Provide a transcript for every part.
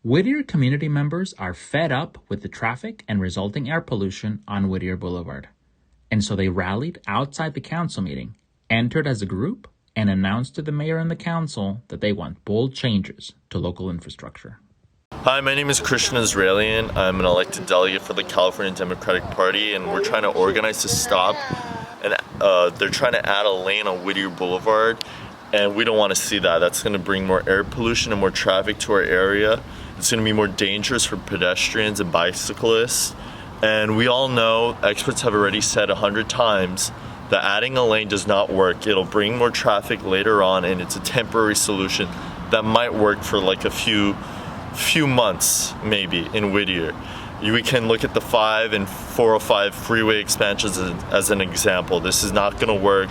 Whittier community members are fed up with the traffic and resulting air pollution on Whittier Boulevard. And so they rallied outside the council meeting, entered as a group, and announced to the mayor and the council that they want bold changes to local infrastructure. Hi, my name is Christian Israelian. I'm an elected delegate for the California Democratic Party, and we're trying to organize to stop. And they're trying to add a lane on Whittier Boulevard, and we don't want to see that. That's going to bring more air pollution and more traffic to our area. It's going to be more dangerous for pedestrians and bicyclists. And we all know, experts have already said 100 times, that adding a lane does not work. It'll bring more traffic later on, and it's a temporary solution that might work for like a few months maybe in Whittier. We can look at the 5 and 405 freeway expansions as an example. This is not going to work.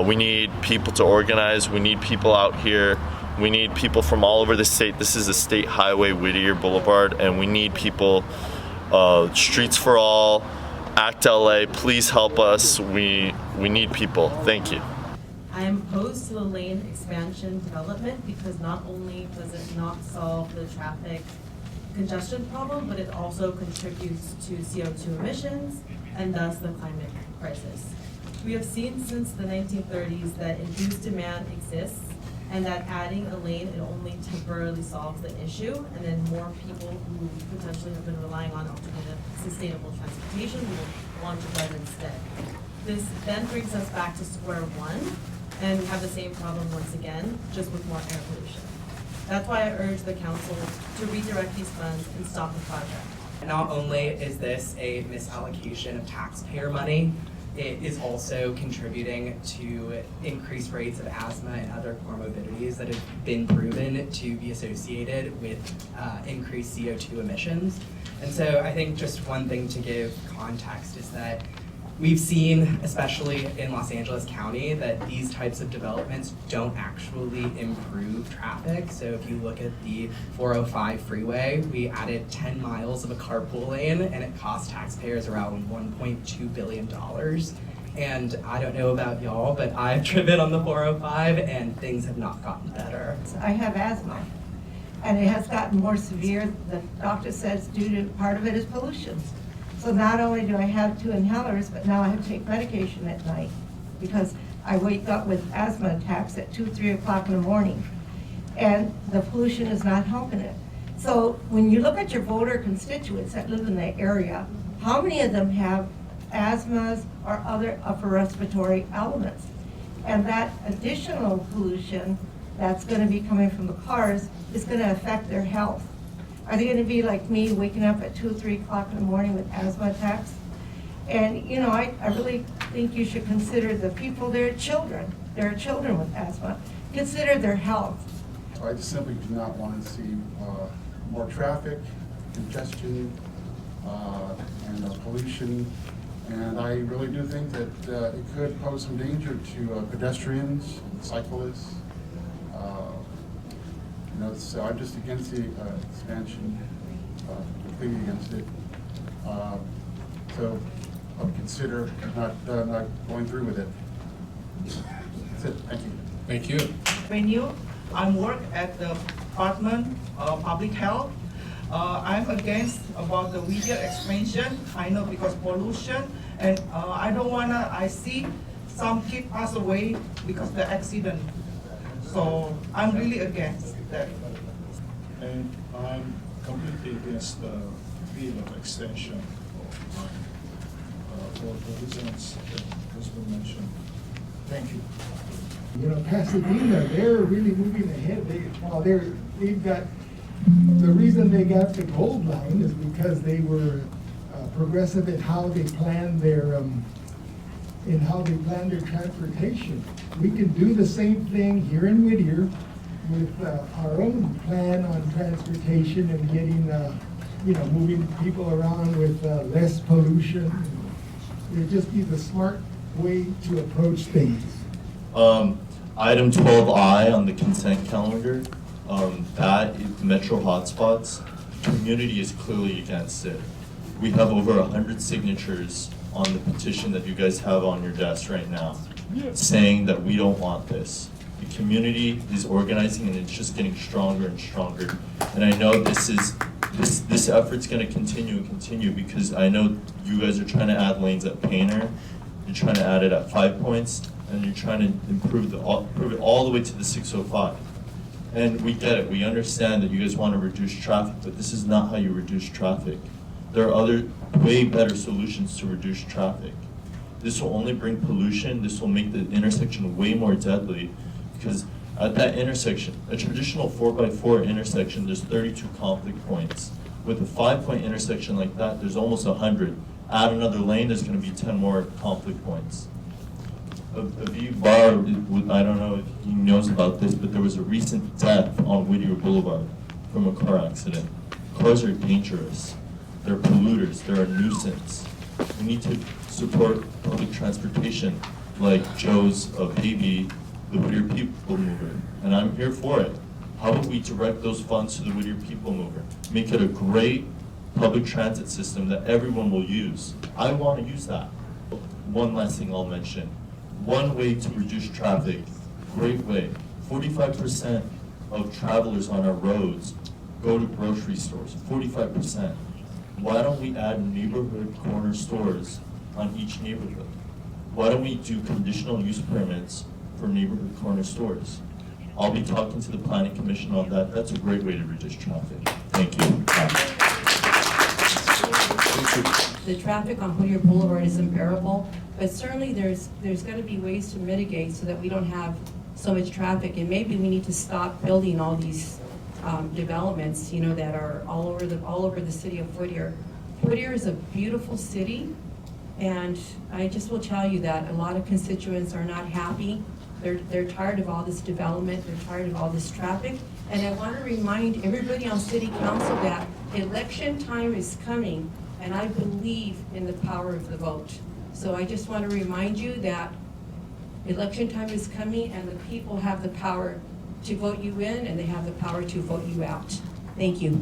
We need people to organize. We need people out here. We need people from all over the state. This is a state highway, Whittier Boulevard, and we need people. Streets for All, Act LA, please help us. We need people. Thank you. I am opposed to the lane expansion development because not only does it not solve the traffic congestion problem, but it also contributes to CO2 emissions and thus the climate crisis. We have seen since the 1930s that induced demand exists and that adding a lane, it only temporarily solves the issue, and then more people who potentially have been relying on alternative sustainable transportation will want to drive instead. This then brings us back to square one, and we have the same problem once again, just with more air pollution. That's why I urge the council to redirect these funds and stop the project. Not only is this a misallocation of taxpayer money, it is also contributing to increased rates of asthma and other comorbidities that have been proven to be associated with increased CO2 emissions. And so I think just one thing to give context is that we've seen, especially in Los Angeles County, that these types of developments don't actually improve traffic. So if you look at the 405 freeway, we added 10 miles of a carpool lane, and it cost taxpayers around $1.2 billion. And I don't know about y'all, but I've driven on the 405 and things have not gotten better. I have asthma, and it has gotten more severe. The doctor says due to, part of it is pollution. So not only do I have 2 inhalers, but now I have to take medication at night because I wake up with asthma attacks at 2, 3 o'clock in the morning. And the pollution is not helping it. So when you look at your voter constituents that live in the area, how many of them have asthmas or other upper respiratory elements? And that additional pollution that's going to be coming from the cars is going to affect their health. Are they going to be like me, waking up at 2, 3 o'clock in the morning with asthma attacks? And you know, I really think you should consider the people, they're children. There are children with asthma. Consider their health. I just simply do not want to see more traffic, congestion, and pollution. And I really do think that it could pose some danger to pedestrians, cyclists. So I'm just against the expansion, completely against it. So I'll consider not going through with it. That's it. Thank you. Thank you. I work at the Department of Public Health. I'm against about the Whittier expansion. I know because pollution, and I don't wanna. I see some kids pass away because of the accident. So I'm really against that. And I'm completely against the bill of extension of time for the reasons that has been mentioned. Thank you. You know, Pasadena, they're really moving ahead. They've got, the reason they got the gold line is because they were progressive in how they planned their transportation. We can do the same thing here in Whittier with our own plan on transportation and getting, moving people around with less pollution. It'd just be the smart way to approach things. Item 12I on the consent calendar, that is metro hotspots. Community is clearly against it. We have over 100 signatures on the petition that you guys have on your desk right now, saying that we don't want this. The community is organizing, and it's just getting stronger and stronger. And I know this effort's going to continue and continue, because I know you guys are trying to add lanes at Painter, you're trying to add it at 5 Points, and you're trying to improve it all the way to the 605. And we get it. We understand that you guys want to reduce traffic, but this is not how you reduce traffic. There are other, way better solutions to reduce traffic. This will only bring pollution. This will make the intersection way more deadly, because at that intersection, a traditional 4x4 intersection, there's 32 conflict points. With a 5-point intersection like that, there's almost 100. Add another lane, there's going to be 10 more conflict points. Aviv Bar, I don't know if he knows about this, but there was a recent death on Whittier Boulevard from a car accident. Cars are dangerous. They're polluters. They're a nuisance. We need to support public transportation like Joe's of Haiti, the Whittier People Mover, and I'm here for it. How about we direct those funds to the Whittier People Mover? Make it a great public transit system that everyone will use. I want to use that. One last thing I'll mention. One way to reduce traffic, great way. 45% of travelers on our roads go to grocery stores, 45%. Why don't we add neighborhood corner stores on each neighborhood? Why don't we do conditional use permits for neighborhood corner stores? I'll be talking to the Planning Commission on that. That's a great way to reduce traffic. Thank you. The traffic on Whittier Boulevard is unbearable, but certainly there's got to be ways to mitigate so that we don't have so much traffic, and maybe we need to stop building all these developments, you know, that are all over the city of Whittier. Whittier is a beautiful city, and I just will tell you that a lot of constituents are not happy. They're tired of all this development. They're tired of all this traffic. And I want to remind everybody on City Council that election time is coming, and I believe in the power of the vote. So I just want to remind you that election time is coming, and the people have the power to vote you in, and they have the power to vote you out. Thank you.